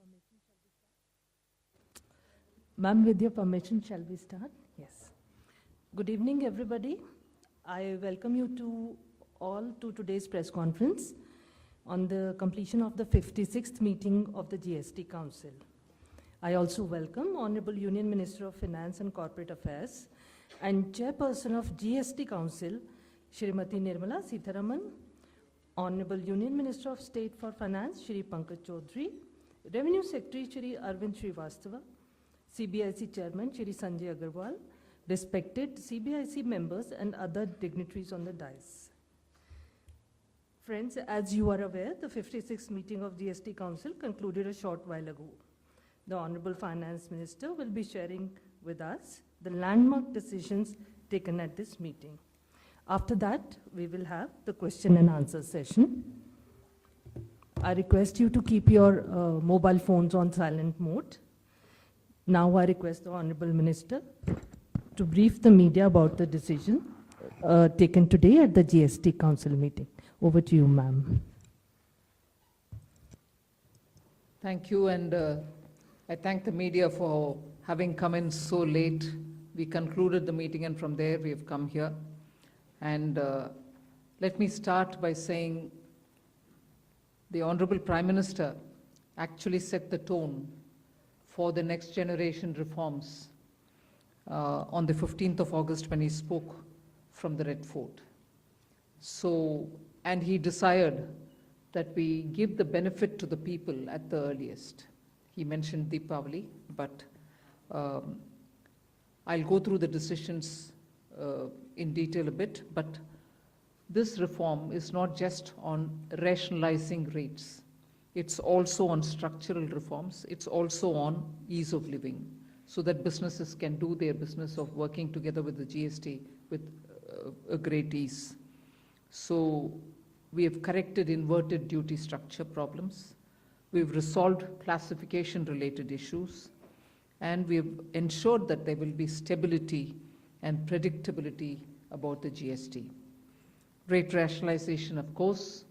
permission, shall we start? Ma'am, with your permission, shall we start? Yes. Good evening, everybody. I welcome you all to today's press conference on the completion of the 56th meeting of the GST Council. I also welcome Honorable Union Minister of Finance and Corporate Affairs and Chairperson of GST Council, Shrimati Nirmala Sitharaman, Honorable Union Minister of State for Finance, Shri Pankaj Chaudhary, Revenue Secretary, Shri Arvind Srivastava, CBIC Chairman, Shri Sanjay Agarwal, respected CBIC members and other dignitaries on the dais. Friends, as you are aware, the 56th meeting of GST Council concluded a short while ago. The Honorable Finance Minister will be sharing with us the landmark decisions taken at this meeting. After that, we will have the question and answer session. I request you to keep your mobile phones on silent mode. Now I request the Honorable Minister to brief the media about the decision taken today at the GST Council meeting. Over to you, ma'am. Thank you, and I thank the media for having come in so late. We concluded the meeting, and from there we have come here. And let me start by saying the Honorable Prime Minister actually set the tone for the next generation reforms on the 15th of August when he spoke from the Red Fort. So, and he desired that we give the benefit to the people at the earliest. He mentioned Deepavali, but I'll go through the decisions in detail a bit, but this reform is not just on rationalizing rates. It's also on structural reforms. It's also on ease of living, so that businesses can do their business of working together with the GST with a great ease. So we have corrected inverted duty structure problems. We've resolved classification-related issues, and we've ensured that there will be stability and predictability about the GST. Rate rationalization, of course,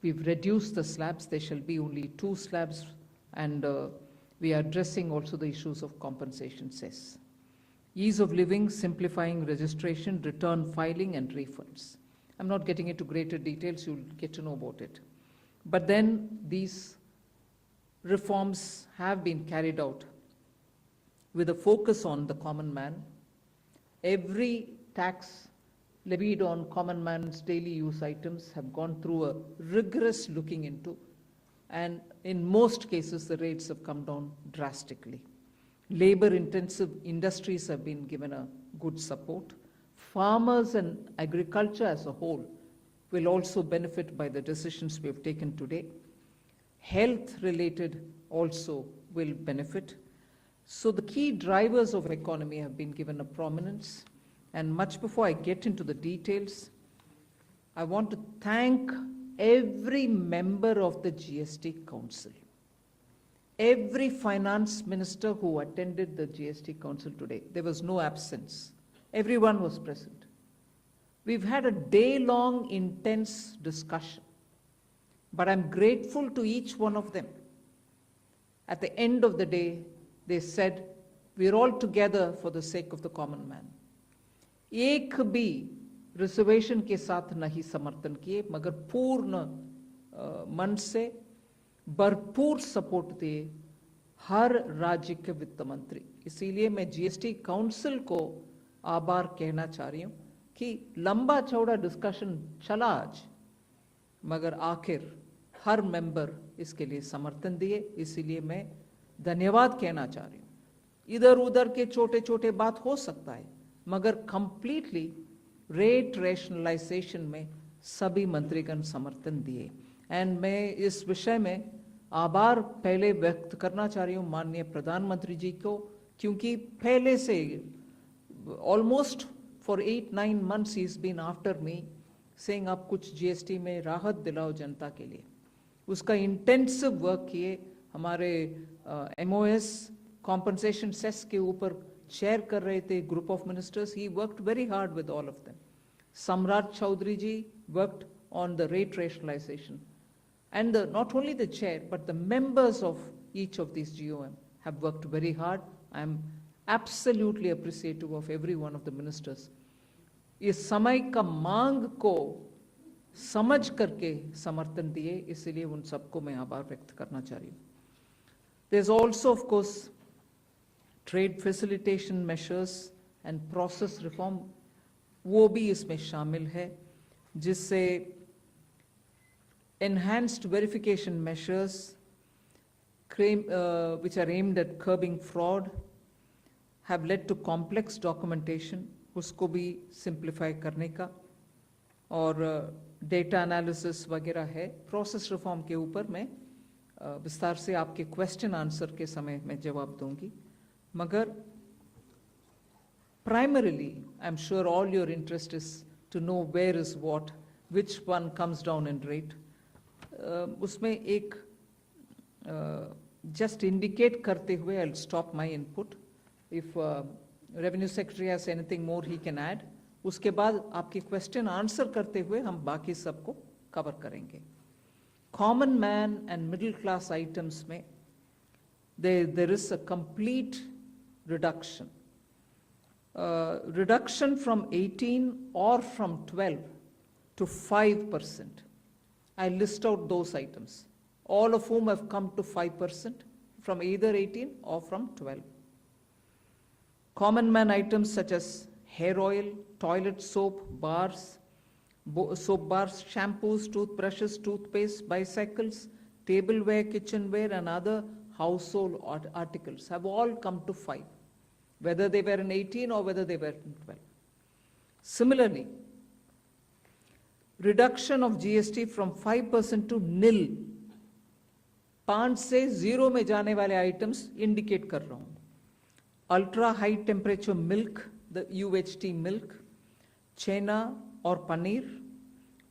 we've reduced the slabs. There shall be only 2 slabs, and we are addressing also the issues of compensation cess. Ease of living, simplifying registration, return filing, and refunds. I'm not getting into greater details, you'll get to know about it. But then these reforms have been carried out with a focus on the common man. Every tax levied on common man's daily use items have gone through a rigorous looking into, and in most cases the rates have come down drastically. Labor-intensive industries have been given a good support. Farmers and agriculture as a whole will also benefit by the decisions we have taken today. Health-related also will benefit. So the key drivers of economy have been given a prominence. And much before I get into the details, I want to thank every member of the GST Council, every finance minister who attended the GST Council today. There was no absence. Everyone was present. We've had a day-long intense discussion, but I'm grateful to each one of them. At the end of the day, they said, we're all together for the sake of the common man. एक भी reservation के साथ नहीं समर्थन किए, मगर पूर्ण मन से भरपूर सपोर्ट दिए हर राज्य के वित्त मंत्री. इसीलिए मैं जीएसटी काउंसिल को आभार कहना चाह रही हूँ कि लंबा चौड़ा डिस्कशन चला आज, मगर आखिर हर मेंबर इसके लिए समर्थन दिए. इसीलिए मैं धन्यवाद कहना चाह रही हूँ. इधर उधर के छोटे छोटे बात हो सकता है, मगर कंप्लीटली रेट रैशनलाइजेशन में सभी मंत्रीगण समर्थन दिए. एंड मैं इस विषय में आभार पहले व्यक्त करना चाह रही हूँ माननीय प्रधानमंत्री जी को, क्योंकि पहले से ऑलमोस्ट फॉर 8-9 months ही is been after me saying आप कुछ जीएसटी में राहत दिलाओ जनता के लिए. उसका इंटेंसिव वर्क किए. हमारे एमओएस कॉम्पनसेशन सेस के ऊपर चेयर कर रहे थे group of ministers. He worked very hard with all of them. सम्राट चौधरी जी worked on the rate rationalization, and not only the chair but the members of each of these GOM have worked very hard. I am absolutely appreciative of every one of the ministers. इस समय का मांग को समझ करके समर्थन दिए, इसलिए उन सबको मैं आभार व्यक्त करना चाह रही हूँ. There's also, of course, trade facilitation measures and process reform, वो भी इसमें शामिल है, जिससे enhanced verification measures which are aimed at curbing fraud have led to complex documentation, उसको भी simplify करने का, और data analysis वगैरह है. Process reform के ऊपर मैं विस्तार से आपके question answer के समय में जवाब दूंगी. मगर primarily, I'm sure all your interest is to know where is what, which one comes down in rate. उसमें एक just indicate करते हुए I'll stop my input. If Revenue Secretary has anything more he can add. उसके बाद आपके question answer करते हुए हम बाकी सबको cover करेंगे. Common man and middle class items में there is a complete reduction. Reduction from 18 or from 12 to 5%. I list out those items, all of whom have come to 5% from either 18 or from 12. Common man items such as hair oil, toilet soap, bars, soap bars, shampoos, toothbrushes, toothpaste, bicycles, tableware, kitchenware, and other household articles have all come to 5, whether they were in 18 or whether they were in 12. Similarly, reduction of GST from 5% to nil. 5 से 0 में जाने वाले items indicate कर रहा हूँ. Ultra high temperature milk, the UHT milk, chena or paneer,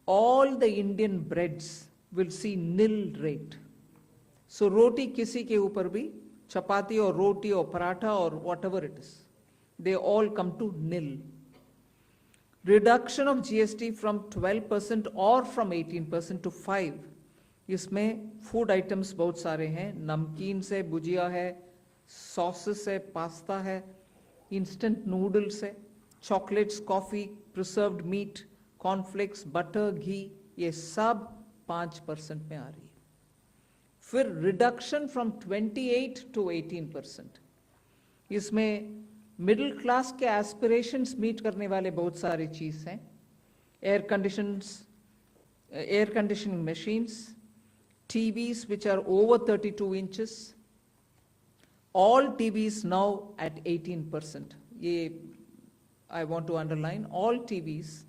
all the Indian breads will see nil rate. So roti kisi ke upar bhi, chapati or roti or paratha or whatever it is, they all come to nil. Reduction of GST from 12% or from 18% to 5. इसमें food items बहुत सारे हैं, नमकीन से भुजिया है, sauces है, pasta है, instant noodles है, chocolates, coffee, preserved meat, cornflakes, butter, ghee, ये सब 5% में आ रही है. फिर reduction from 28 to 18%. इसमें मिडिल क्लास के एस्पिरेशंस मीट करने वाले बहुत सारे चीज हैं. Air conditioning machines, TVs which are over 32 inches, all TVs now at 18%. ये I want to underline, all TVs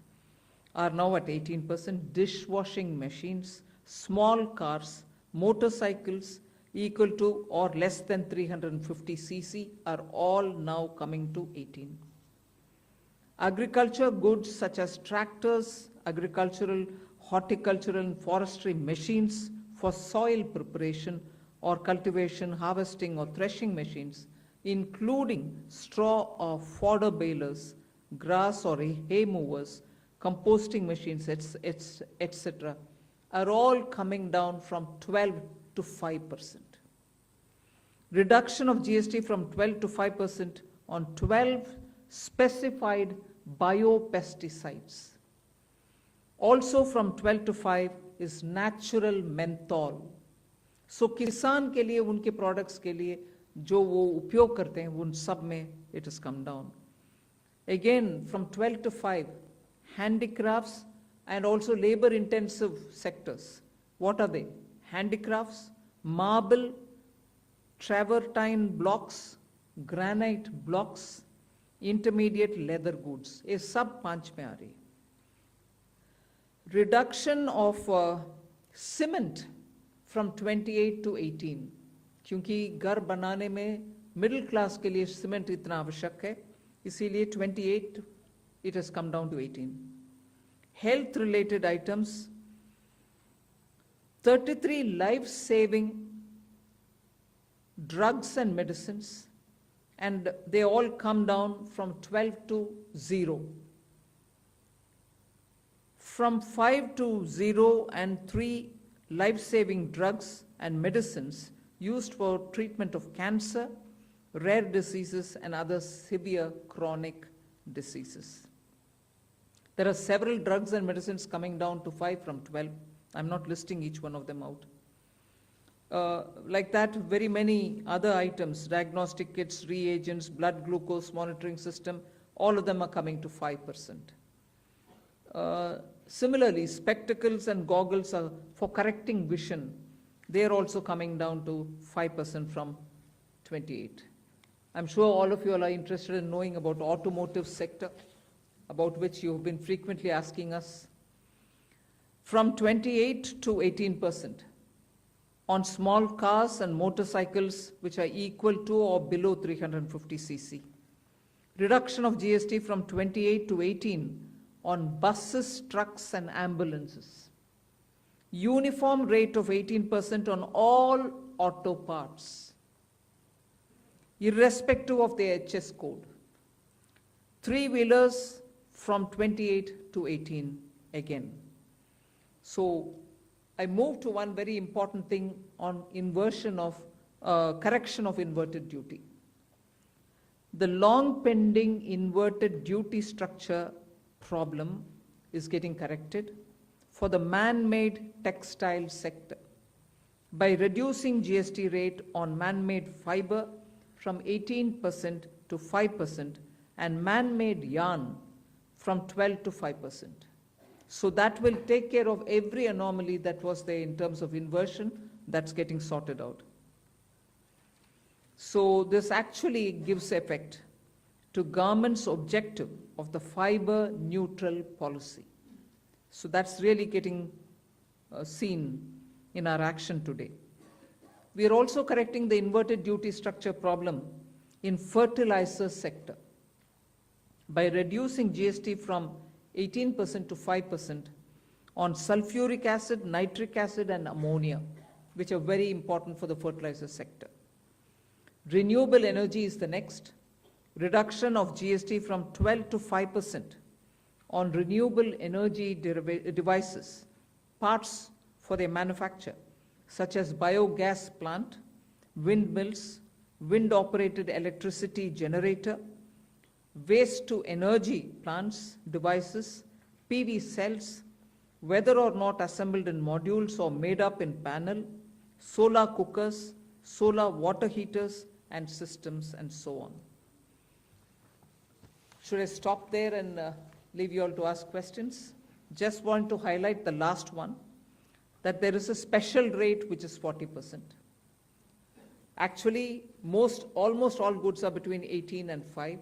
are now at 18%. Dishwashing machines, small cars, motorcycles equal to or less than 350 cc are all now coming to 18. Agriculture goods such as tractors, agricultural, horticultural and forestry machines for soil preparation or cultivation, harvesting or threshing machines, including straw or fodder balers, grass or hay movers, composting machines, etc., are all coming down from 12 to 5%. Reduction of GST from 12 to 5% on 12 specified biopesticides. Also from 12 to 5 is natural menthol. So किसान के लिए उनके products के लिए जो वो उपयोग करते हैं उन सब में it has come down. Again from 12 to 5, handicrafts and also labor intensive sectors. What are they? Handicrafts, marble, travertine blocks, granite blocks, intermediate leather goods. ये सब 5 में आ रही. Reduction of cement from 28 to 18. क्योंकि घर बनाने में middle class के लिए cement इतना आवश्यक है, इसीलिए 28 it has come down to 18. Health related items, 33 life-saving drugs and medicines, and they all come down from 12 to 0. From 5 to 0 and 3 life-saving drugs and medicines used for treatment of cancer, rare diseases, and other severe chronic diseases. There are several drugs and medicines coming down to 5 from 12. I'm not listing each one of them out. Like that, very many other items, diagnostic kits, reagents, blood glucose monitoring system, all of them are coming to 5%. Similarly, spectacles and goggles are for correcting vision. They are also coming down to 5% from 28. I'm sure all of you are interested in knowing about automotive sector, about which you have been frequently asking us. From 28 to 18% on small cars and motorcycles which are equal to or below 350 cc. Reduction of GST from 28 to 18 on buses, trucks, and ambulances. Uniform rate of 18% on all auto parts, irrespective of the HS code. Three-wheelers from 28 to 18 again. So I move to one very important thing on inversion of, correction of inverted duty. The long pending inverted duty structure problem is getting corrected for the man-made textile sector by reducing GST rate on man-made fiber from 18% to 5% and man-made yarn from 12 to 5%. So that will take care of every anomaly that was there in terms of inversion. That's getting sorted out. So this actually gives effect to government's objective of the fiber neutral policy. So that's really getting seen in our action today. We are also correcting the inverted duty structure problem in fertilizer sector by reducing GST from 18% to 5% on sulfuric acid, nitric acid, and ammonia, which are very important for the fertilizer sector. Renewable energy is the next. Reduction of GST from 12 to 5% on renewable energy devices, parts for their manufacture, such as biogas plant, windmills, wind-operated electricity generator, waste-to-energy plants, devices, PV cells, whether or not assembled in modules or made up in panel, solar cookers, solar water heaters, and systems, and so on. Should I stop there and leave you all to ask questions? Just want to highlight the last one, that there is a special rate which is 40%. Actually, almost all goods are between 18 and 5.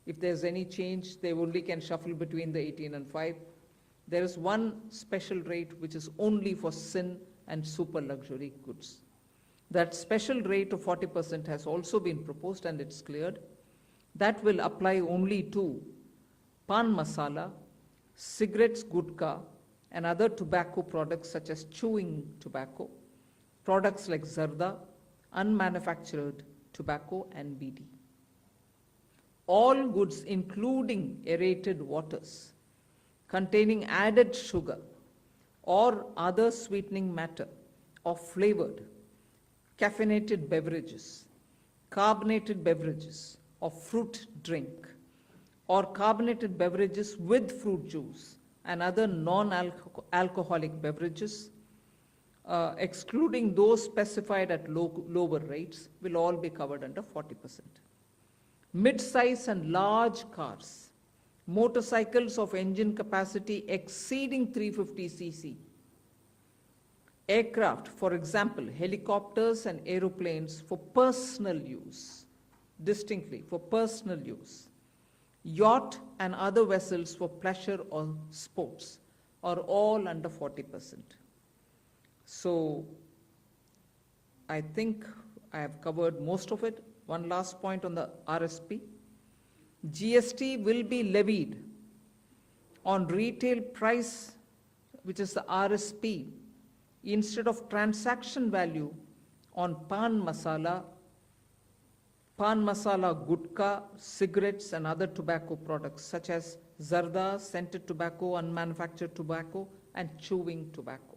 If there's any change, they only can shuffle between the 18 and 5. There is one special rate which is only for sin and super luxury goods. That special rate of 40% has also been proposed and it's cleared. That will apply only to pan masala, cigarettes, gutka, and other tobacco products such as chewing tobacco, products like zarda, unmanufactured tobacco, and BD. All goods, including aerated waters, containing added sugar or other sweetening matter or flavored, caffeinated beverages, carbonated beverages, or fruit drink, or carbonated beverages with fruit juice and other non-alcoholic beverages, excluding those specified at lower rates, will all be covered under 40%. Mid-size and large cars, motorcycles of engine capacity exceeding 350 cc, aircraft, for example, helicopters and aeroplanes for personal use, distinctly for personal use, yacht and other vessels for pleasure or sports are all under 40%. So I think I have covered most of it. One last point on the RSP. GST will be levied on retail price, which is the RSP, instead of transaction value on pan masala, gutka, cigarettes, and other tobacco products such as zarda, scented tobacco, unmanufactured tobacco, and chewing tobacco.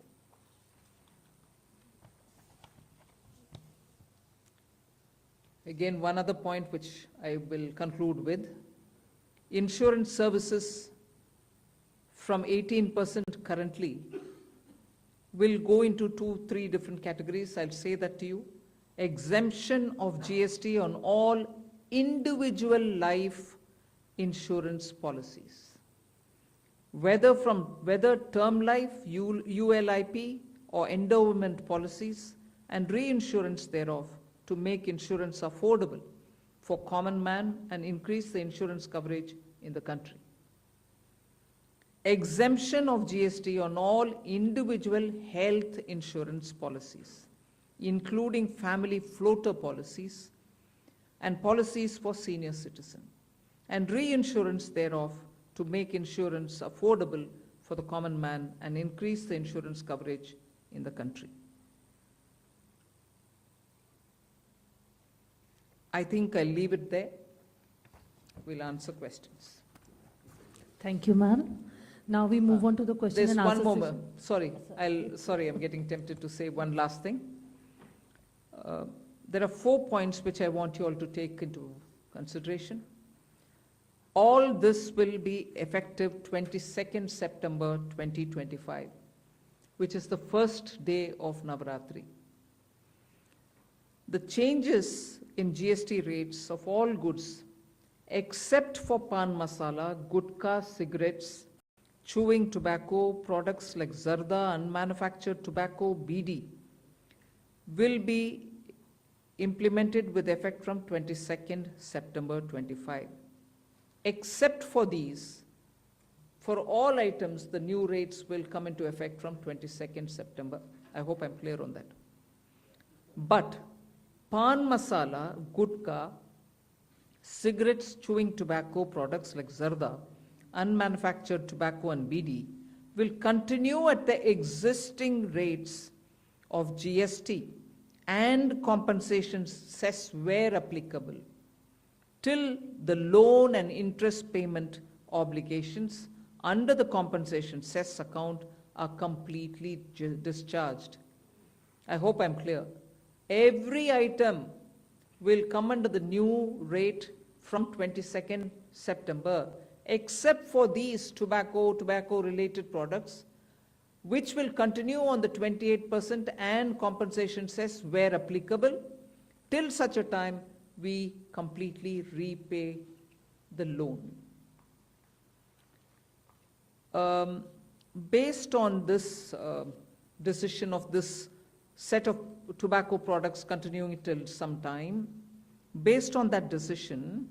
Again, one other point which I will conclude with. Insurance services from 18% currently will go into 2-3 different categories. I'll say that to you. Exemption of GST on all individual life insurance policies. Whether term life, ULIP, or endowment policies, and reinsurance thereof, to make insurance affordable for common man and increase the insurance coverage in the country. Exemption of GST on all individual health insurance policies, including family floater policies and policies for senior citizens, and reinsurance thereof to make insurance affordable for the common man and increase the insurance coverage in the country. I think I'll leave it there. We'll answer questions. Thank you, ma'am. Now we move on to the question There's and one answer more. session. Sorry, I'm getting tempted to say one last thing. There are 4 points which I want you all to take into consideration. All this will be effective 22nd September 2025, which is the first day of Navaratri. The changes in GST rates of all goods, except for pan masala, gutka, cigarettes, chewing tobacco, products like zarda, unmanufactured tobacco, BD, will be implemented with effect from 22nd September 25. Except for these, for all items, the new rates will come into effect from 22nd September. I hope I'm clear on that. But pan masala, gutka, cigarettes, chewing tobacco, products like zarda, unmanufactured tobacco and BD will continue at the existing rates of GST and compensation cess where applicable till the loan and interest payment obligations under the compensation cess account are completely discharged. I hope I'm clear. Every item will come under the new rate from 22nd September, except for these tobacco-related products, which will continue on the 28% and compensation cess where applicable, till such a time we completely repay the loan. Based on this decision of this set of tobacco products continuing till some time, based on that decision,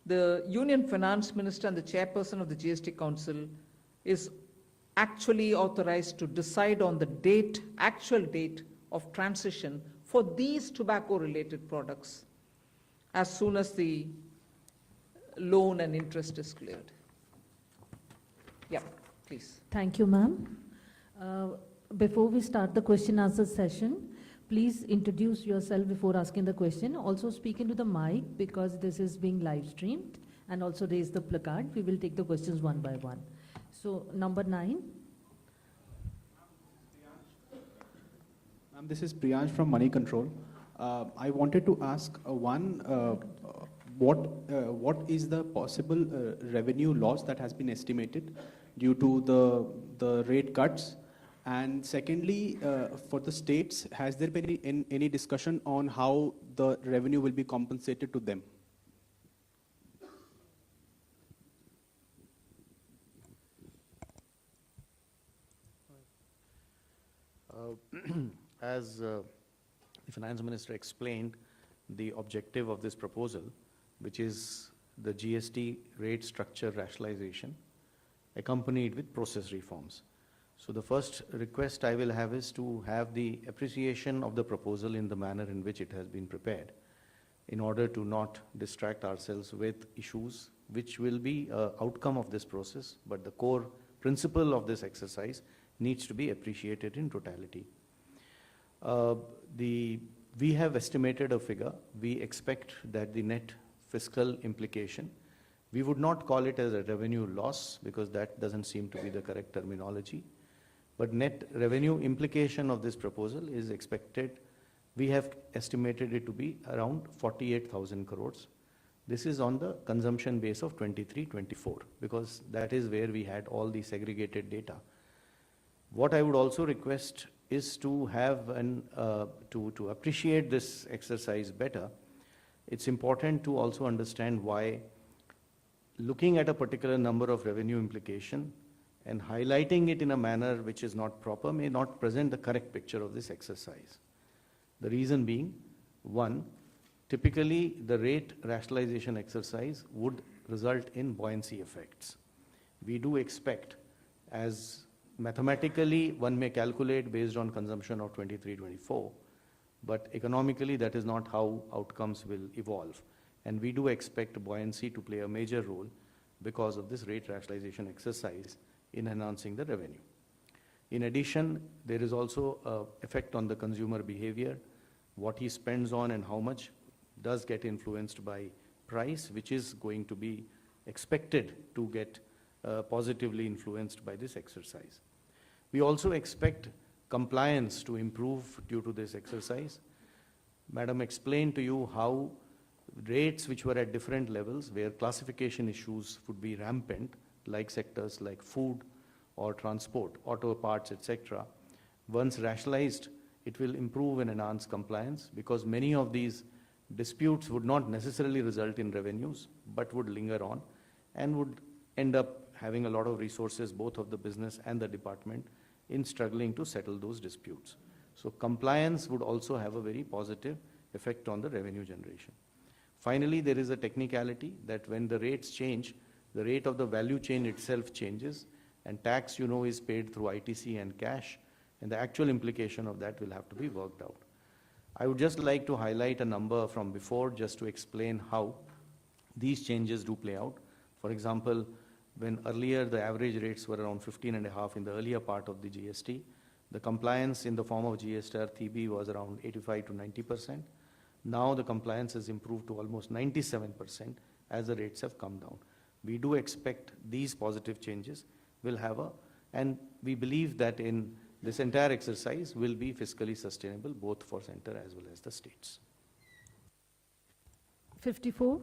the Union Finance Minister and the Chairperson of the GST Council is actually authorized to decide on the actual date of transition for these tobacco-related products as soon as the loan and interest is cleared. Yeah, please. Thank you, ma'am. Before we start the question answer session, please introduce yourself before asking the question. Also speak into the mic because this is being live streamed, and also raise the placard. We will take the questions one by one. So, number 9. Ma'am, this is Priyansh from Money Control. I wanted to ask what is the possible revenue loss that has been estimated due to the rate cuts? And secondly, for the states, has there been any discussion on how the revenue will be compensated to them? As the Finance Minister explained, the objective of this proposal, which is the GST rate structure rationalization, accompanied with process reforms. So the first request I will have is to have the appreciation of the proposal in the manner in which it has been prepared, in order to not distract ourselves with issues which will be an outcome of this process, but the core principle of this exercise needs to be appreciated in totality. We have estimated a figure. We expect that the net fiscal implication, we would not call it as a revenue loss because that doesn't seem to be the correct terminology. But net revenue implication of this proposal is expected We have estimated it to be around 48,000 crores. This is on the consumption base of 23-24, because that is where we had all the segregated data. What I would also request is to have to appreciate this exercise better. It's important to also understand why looking at a particular number of revenue implication and highlighting it in a manner which is not proper may not present the correct picture of this exercise. The reason being, one, typically the rate rationalization exercise would result in buoyancy effects. We do expect, as mathematically one may calculate based on consumption of 23-24, but economically that is not how outcomes will evolve. And we do expect buoyancy to play a major role because of this rate rationalization exercise in enhancing the revenue. In addition, there is also an effect on the consumer behavior. What he spends on and how much does get influenced by price, which is going to be expected to get positively influenced by this exercise. We also expect compliance to improve due to this exercise. Madam explained to you how rates which were at different levels, where classification issues would be rampant, like sectors like food or transport, auto parts, etc. Once rationalized, it will improve and enhance compliance, because many of these disputes would not necessarily result in revenues, but would linger on and would end up having a lot of resources, both of the business and the department, in struggling to settle those disputes. So compliance would also have a very positive effect on the revenue generation. Finally, there is a technicality that when the rates change, the rate of the value chain itself changes, and tax, you know, is paid through ITC and cash, and the actual implication of that will have to be worked out. I would just like to highlight a number from before just to explain how these changes do play out. For example, when earlier the average rates were around 15.5 in the earlier part of the GST, the compliance in the form of GST TB was around 85 to 90%. Now the compliance has improved to almost 97% as the rates have come down. We do expect these positive changes will have and we believe that in this entire exercise will be fiscally sustainable both for center as well as the states. 54.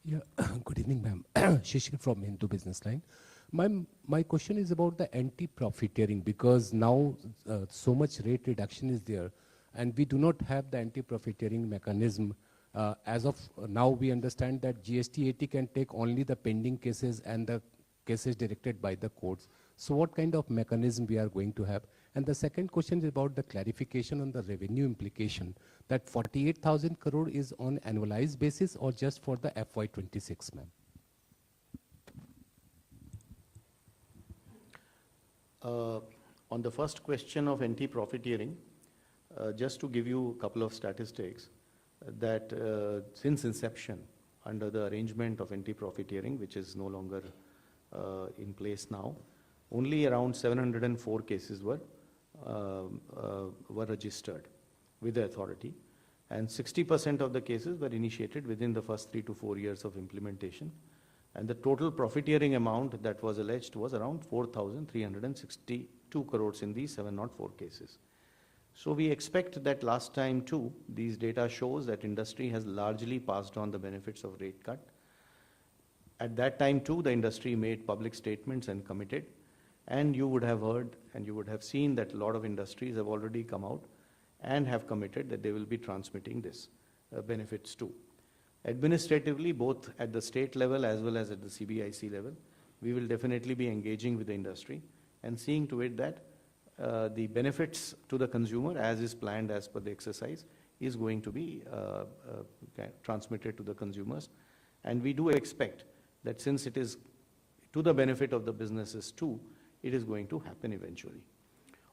Yeah, good evening, ma'am. Shishir from Hindu Business Line. My question is about the anti-profiteering, because now so much rate reduction is there, and we do not have the anti-profiteering mechanism. As of now, we understand that GST 80 can take only the pending cases and the cases directed by the courts. So what kind of mechanism we are going to have? And the second question is about the clarification on the revenue implication, that 48,000 crore is on annualized basis or just for the FY26, ma'am? On the first question of anti-profiteering, just to give you a couple of statistics, that since inception, under the arrangement of anti-profiteering, which is no longer in place now, only around 704 cases were registered with the authority, and 60% of the cases were initiated within the first 3 to 4 years of implementation, and the total profiteering amount that was alleged was around 4,362 crores in these 704 cases. So we expect that last time too, these data shows that industry has largely passed on the benefits of rate cut. At that time too, the industry made public statements and committed, and you would have heard and you would have seen that a lot of industries have already come out and have committed that they will be transmitting this benefits too. Administratively, both at the state level as well as at the CBIC level, we will definitely be engaging with the industry and seeing to it that the benefits to the consumer, as is planned as per the exercise, is going to be transmitted to the consumers. And we do expect that since it is to the benefit of the businesses too, it is going to happen eventually.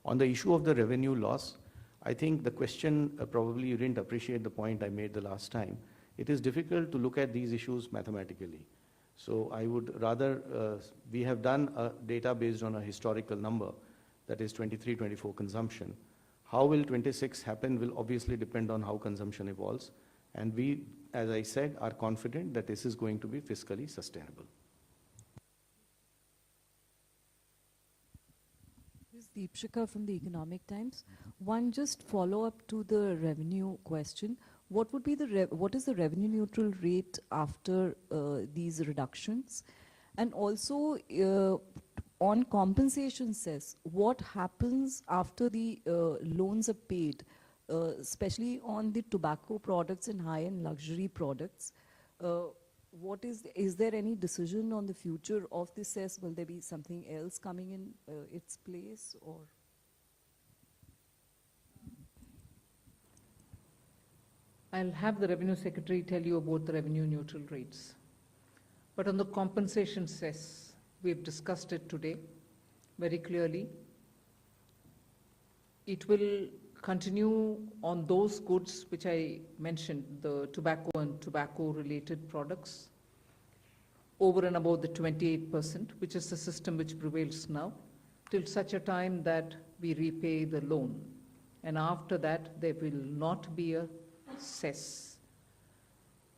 On the issue of the revenue loss, I think the question, probably you didn't appreciate the point I made the last time. It is difficult to look at these issues mathematically. So I would rather, we have done a data based on a historical number, that is 23-24 consumption. How will 26 happen will obviously depend on how consumption evolves. And we, as I said, are confident that this is going to be fiscally sustainable. Deepshika from the Economic Times. One just follow-up to the revenue question. What would be what is the revenue neutral rate after these reductions? And also on compensation cess, what happens after the loans are paid, especially on the tobacco products and high-end luxury products? Is there any decision on the future of the cess? Will there be something else coming in its place, or? I'll have the Revenue Secretary tell you about the revenue neutral rates. But on the compensation cess, we've discussed it today very clearly. It will continue on those goods which I mentioned, the tobacco and tobacco-related products, over and above the 28%, which is the system which prevails now, till such a time that we repay the loan. And after that, there will not be a cess.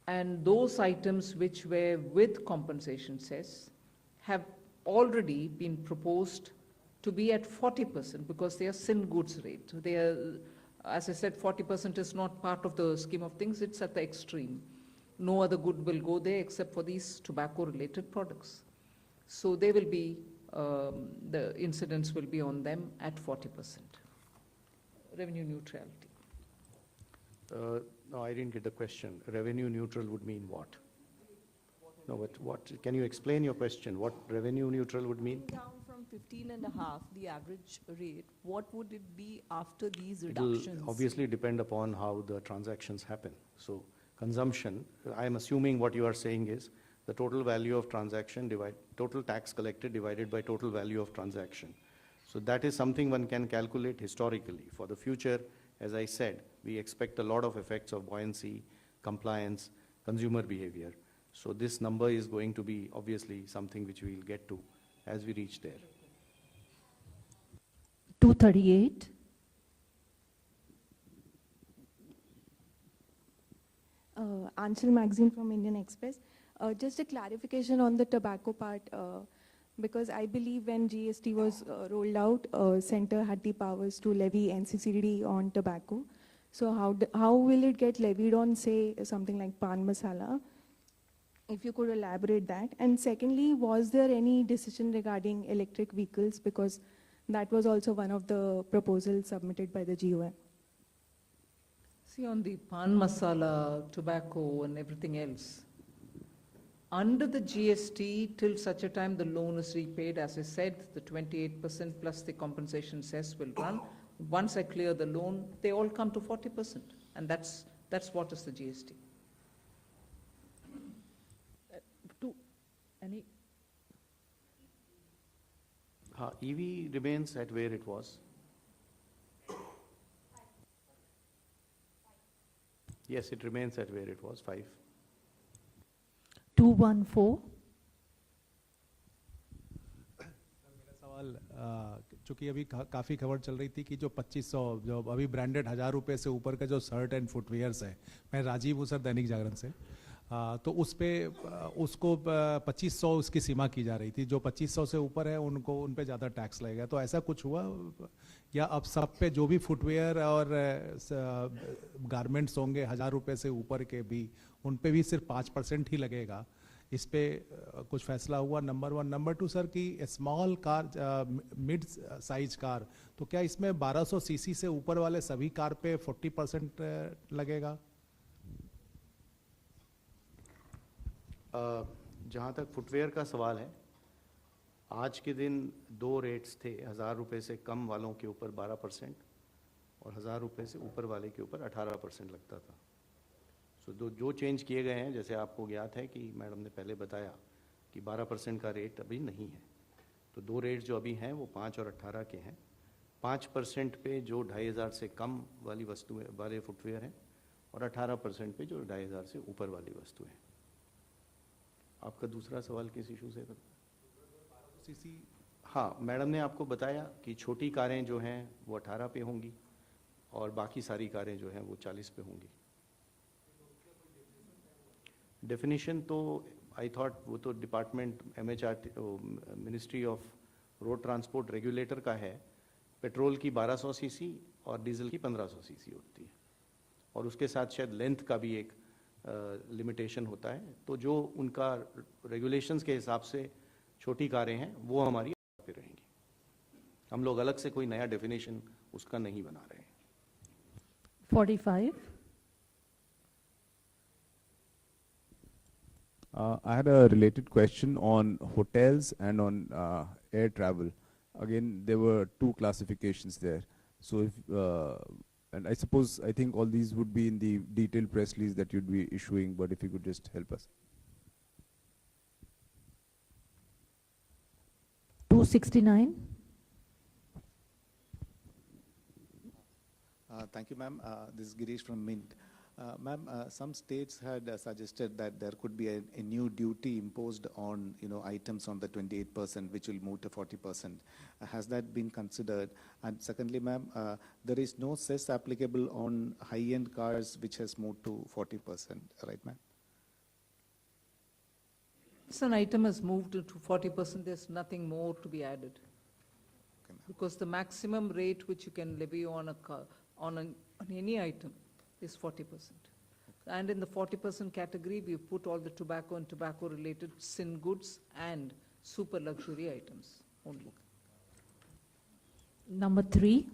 And those items which were with compensation cess have already been proposed to be at 40% because they are sin goods rate. They are, as I said, 40% is not part of the scheme of things, it's at the extreme. No other good will go there except for these tobacco-related products. So they will be, the incidence will be on them at 40%. Revenue neutrality. No, I didn't get the question. Revenue neutral would mean what? No, but what, can you explain your question? What revenue neutral would mean? Down from 15.5, the average rate, what would it be after these It'll reductions? obviously depend upon how the transactions happen. So consumption, I am assuming what you are saying is the total value of transaction total tax collected divided by total value of transaction. So that is something one can calculate historically. For the future, as I said, we expect a lot of effects of buoyancy, compliance, consumer behavior. So this number is going to be obviously something which we will get to as we reach there. 238. Anshul Magazine from Indian Express. Just a clarification on the tobacco part, because I believe when GST was rolled out, Centre had the powers to levy NCCD on tobacco. So how will it get levied on, say, something like pan masala? If you could elaborate that. And secondly, was there any decision regarding electric vehicles? Because that was also one of the proposals submitted by the GOM. See, on the pan masala, tobacco and everything else, under the GST, till such a time the loan is repaid, as I said, the 28% plus the compensation cess will run. Once I clear the loan, they all come to 40%. And that's what is the GST. Any? EV remains at where it was. Yes, it remains at where it was, 5. 214. चूंकि अभी काफ़ी खबर चल रही थी कि जो 2500 जो अभी ब्रांडेड 1000 रुपये से ऊपर का जो शर्ट एंड फुटवेयर्स है, मैं राजीव हूँ सर दैनिक जागरण से, तो उस पे उसको 2500 उसकी सीमा की जा रही थी, जो 2500 से ऊपर है उनको उन पे ज़्यादा टैक्स लगेगा, तो ऐसा कुछ हुआ या अब सब पे जो भी फुटवेयर और गारमेंट्स होंगे 1000 रुपये से ऊपर के भी उन पे भी सिर्फ 5% ही लगेगा? इस पे कुछ फैसला हुआ? नंबर 1. नंबर 2 सर कि small car, mid size car, तो क्या इसमें 1200 सीसी से ऊपर वाले सभी कार पे 40% लगेगा? जहाँ तक फुटवेयर का सवाल है, आज के दिन 2 रेट्स थे. 1000 रुपये से कम वालों के ऊपर 12% और 1000 रुपये से ऊपर वाले के ऊपर 18% लगता था. तो जो चेंज किए गए हैं, जैसे आपको ज्ञात है कि मैडम ने पहले बताया कि 12% का रेट अभी नहीं है, तो 2 रेट जो अभी हैं वो 5 और 18 के हैं. 5% पे जो 2500 से कम वाली वस्तुएं वाले फुटवेयर हैं और 18% पे जो 2500 से ऊपर वाली वस्तुएं हैं. आपका दूसरा सवाल किस इशू से था? हाँ, मैडम ने आपको बताया कि छोटी कारें जो हैं वो 18 पे होंगी और बाकी सारी कारें जो हैं वो 40 पे होंगी. डेफिनेशन तो आई थॉट वो तो department MHRT ministry of road transport regulator का है पेट्रोल की 1200 सीसी और डीजल की 1500 सीसी होती है, और उसके साथ शायद लेंथ का भी एक लिमिटेशन होता है। तो जो उनका रेगुलेशंस के हिसाब से छोटी कारें हैं वो हमारी पे रहेंगी। हम लोग अलग से कोई नया डेफिनेशन उसका नहीं बना रहे हैं। 45. I had a related question on hotels and on air travel. Again, there were two classifications there. So if, and I suppose, I think all these would be in the detailed press release that you'd be issuing, but if you could just help us. 269. Thank you, ma'am. This is Girish from Mint. Ma'am, some states had suggested that there could be a new duty imposed on, items on the 28%, which will move to 40%. Has that been considered? And secondly, ma'am, there is no cess applicable on high-end cars, which has moved to 40%, right, ma'am? If an item has moved to 40%, there's nothing more to be added. Okay, ma'am. Because the maximum rate which you can levy on a car, on any item is 40%. And in the 40% category, we've put all the tobacco and tobacco-related sin goods and super luxury items only. Number 3.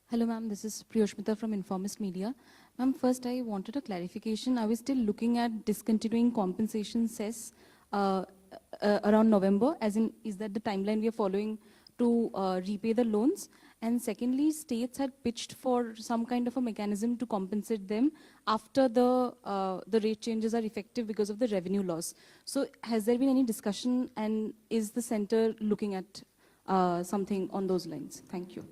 Hello, ma'am. This is Priyoshmita from Informist Media. Ma'am, first I wanted a clarification. Are we still looking at discontinuing compensation cess around November? As in, is that the timeline we are following to repay the loans? And secondly, states had pitched for some kind of a mechanism to compensate them after the rate changes are effective because of the revenue loss. So has there been any discussion, and is the center looking at something on those lines? Thank you.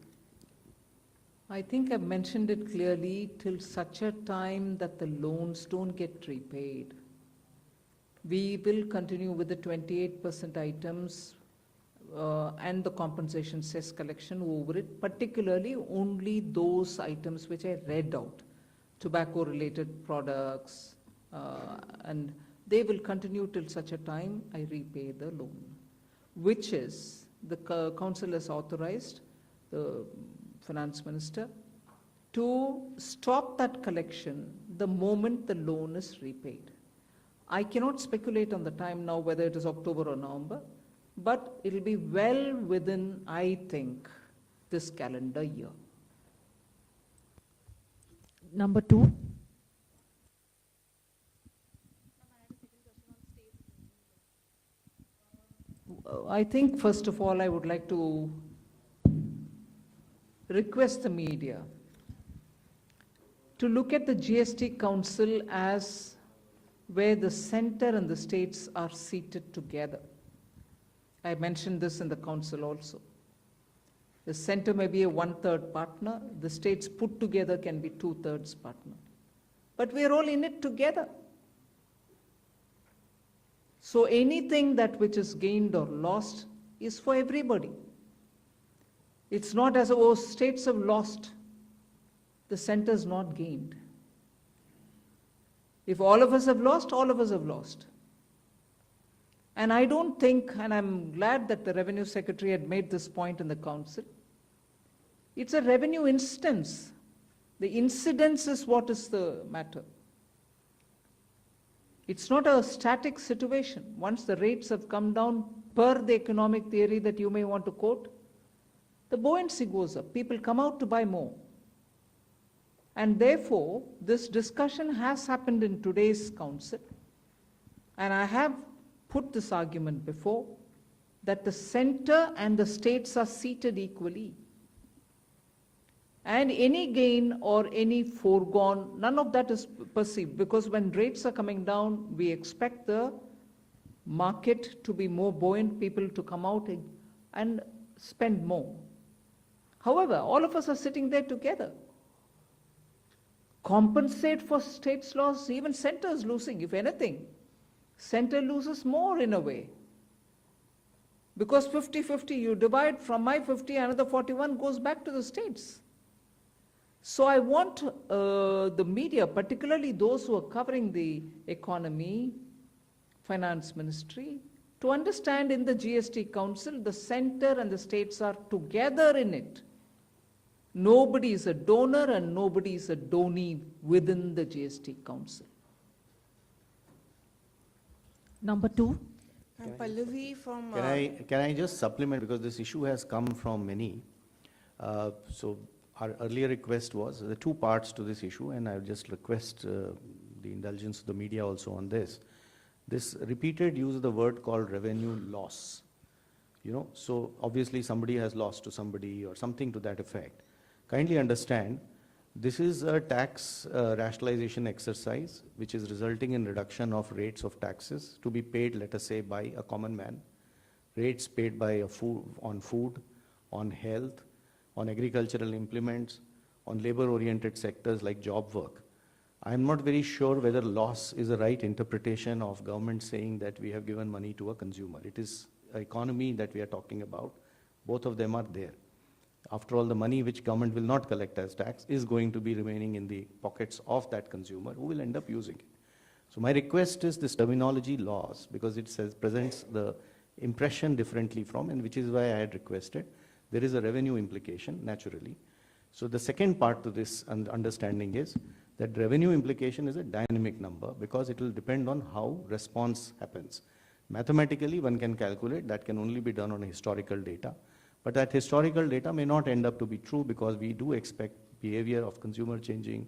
I think I've mentioned it clearly, till such a time that the loans don't get repaid. We will continue with the 28% items and the compensation cess collection over it, particularly only those items which I read out, tobacco-related products, and they will continue till such a time I repay the loan, which is the council has authorized the Finance Minister to stop that collection the moment the loan is repaid. I cannot speculate on the time now whether it is October or November, but it will be well within, I think, this calendar year. Number 2. I think, first of all, I would like to request the media to look at the GST Council as where the center and the states are seated together. I mentioned this in the council also. The center may be a 1/3 partner, the states put together can be 2/3 partner. But we are all in it together. So anything that which is gained or lost is for everybody. It's not as, oh, states have lost, the center's not gained. If all of us have lost, all of us have lost. And I don't think, and I'm glad that the Revenue Secretary had made this point in the council, it's a revenue instance. The incidence is what is the matter. It's not a static situation. Once the rates have come down per the economic theory that you may want to quote, the buoyancy goes up. People come out to buy more. And therefore, this discussion has happened in today's council. And I have put this argument before, that the center and the states are seated equally. And any gain or any foregone, none of that is perceived, because when rates are coming down, we expect the market to be more buoyant, people to come out and spend more. However, all of us are sitting there together. Compensate for states' loss, even center is losing, if anything. Center loses more in a way. Because 50-50, you divide from my 50, another 41 goes back to the states. So I want the media, particularly those who are covering the economy, Finance Ministry to understand in the GST Council, the center and the states are together in it. Nobody is a donor and nobody is a donee within the GST Council. Number 2. I'm Pallavi from... Can I just supplement, because this issue has come from many. So our earlier request was, there are two parts to this issue, and I would just request the indulgence of the media also on this. This repeated use of the word called revenue loss. You know, so obviously somebody has lost to somebody or something to that effect. Kindly understand, this is a tax rationalization exercise which is resulting in reduction of rates of taxes to be paid, let us say, by a common man. Rates paid by on food, on health, on agricultural implements, on labor-oriented sectors like job work. I am not very sure whether loss is the right interpretation of government saying that we have given money to a consumer. It is an economy that we are talking about. Both of them are there. After all, the money which government will not collect as tax is going to be remaining in the pockets of that consumer who will end up using it. So my request is this terminology loss, because it presents the impression differently from, and which is why I had requested. There is a revenue implication, naturally. So the second part to this understanding is that revenue implication is a dynamic number because it will depend on how response happens. Mathematically, one can calculate, that can only be done on historical data. But that historical data may not end up to be true because we do expect behavior of consumer changing,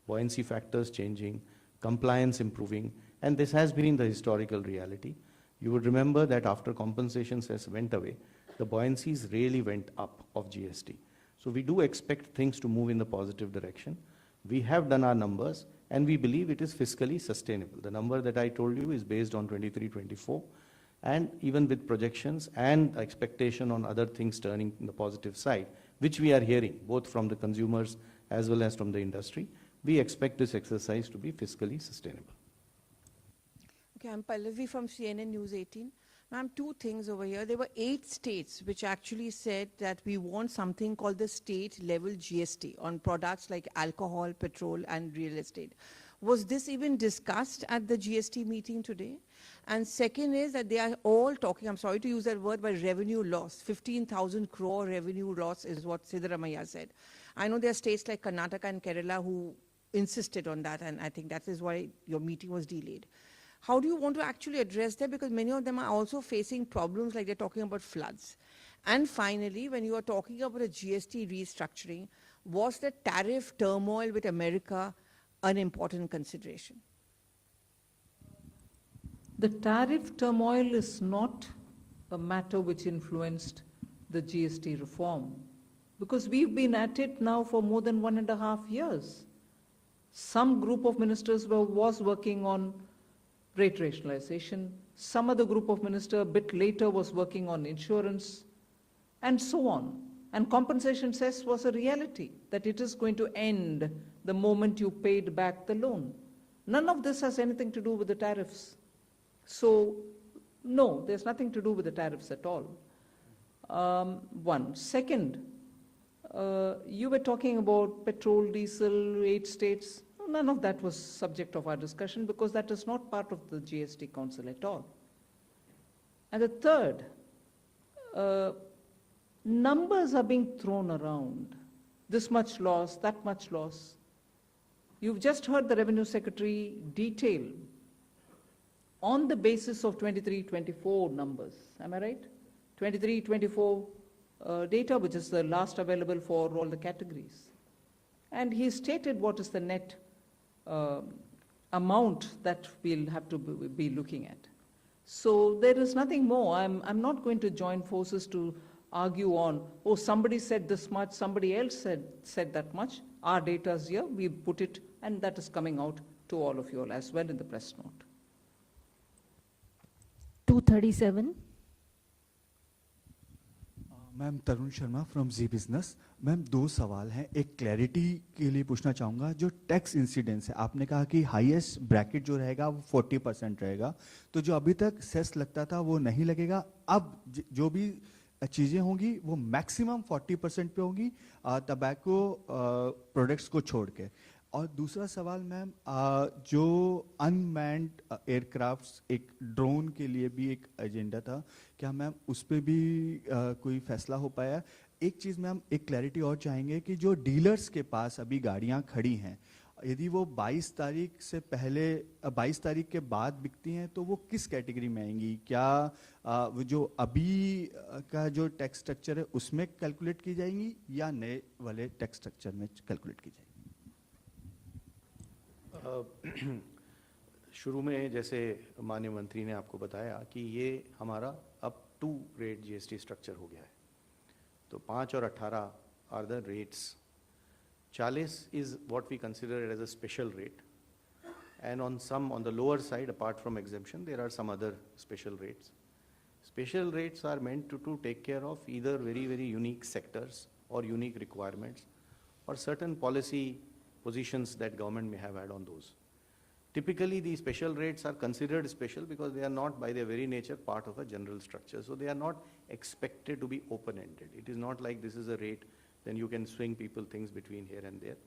buoyancy factors changing, compliance improving, and this has been the historical reality. You would remember that after compensation cess went away, the buoyancies really went up of GST. So we do expect things to move in the positive direction. We have done our numbers and we believe it is fiscally sustainable. The number that I told you is based on 23-24. And even with projections and expectation on other things turning in the positive side, which we are hearing both from the consumers as well as from the industry, we expect this exercise to be fiscally sustainable. Okay, I'm Pallavi from CNN News 18. Ma'am, two things over here. There were 8 states which actually said that we want something called the state level GST on products like alcohol, petrol, and real estate. Was this even discussed at the GST meeting today? And second is that they are all talking, I'm sorry to use that word, but revenue loss. 15,000 crore revenue loss is what Sitharaman said. I know there are states like Karnataka and Kerala who insisted on that, and I think that is why your meeting was delayed. How do you want to actually address that? Because many of them are also facing problems like they're talking about floods. And finally, when you are talking about a GST restructuring, was the tariff turmoil with America an important consideration? The tariff turmoil is not a matter which influenced the GST reform, because we've been at it now for more than 1.5 years. Some group of ministers was working on rate rationalization, some other group of ministers a bit later was working on insurance, and so on. And compensation cess was a reality, that it is going to end the moment you paid back the loan. None of this has anything to do with the tariffs. So, no, there's nothing to do with the tariffs at all. One. Second, you were talking about petrol, diesel, 8 states. None of that was subject of our discussion because that is not part of the GST Council at all. And the third, numbers are being thrown around. This much loss, that much loss. You've just heard the Revenue Secretary detail on the basis of 23-24 numbers, am I right? 23-24 data, which is the last available for all the categories. And he stated what is the net amount that we'll have to be looking at. So there is nothing more. I'm not going to join forces to argue on, oh, somebody said this much, somebody else said that much. Our data is here, we put it, and that is coming out to all of you all as well in the press note. 237. Ma'am Tarun Sharma from Zee Business. Ma'am 2 सवाल हैं. एक clarity के लिए पूछना चाहूँगा, जो tax incidence है, आपने कहा कि हाईएस्ट ब्रैकेट जो रहेगा वो 40% रहेगा, तो जो अभी तक सेस लगता था वो नहीं लगेगा. अब जो भी चीज़ें होंगी वो मैक्सिमम 40% पे होंगी टबैको प्रोडक्ट्स को छोड़ के. और दूसरा सवाल मैम, जो अनमैन्ड एयरक्राफ्ट्स, एक ड्रोन के लिए भी एक एजेंडा था, क्या मैम उस पर भी कोई फैसला हो पाया? एक चीज़ मैम, एक क्लैरिटी और चाहेंगे कि जो डीलर्स के पास अभी गाड़ियां खड़ी हैं, यदि वो 22 तारीख से पहले 22 तारीख के बाद बिकती हैं तो वो किस कैटेगरी में आएंगी? क्या वो जो अभी का जो टैक्स स्ट्रक्चर है उसमें कैलकुलेट की जाएंगी या नए वाले टैक्स स्ट्रक्चर में कैलकुलेट की जाएंगी? शुरू में जैसे माननीय मंत्री ने आपको बताया कि ये हमारा up to rate GST structure हो गया है, तो 5 और 18 are the rates. 40 is what we consider it as a special rate, and on the lower side, apart from exemption, there are some other special rates. Special rates are meant to take care of either very, very unique sectors or unique requirements or certain policy positions that government may have had on those. Typically, these special rates are considered special because they are not by their very nature part of a general structure. So they are not expected to be open-ended. It is not like this is a rate, then you can swing people things between here and there.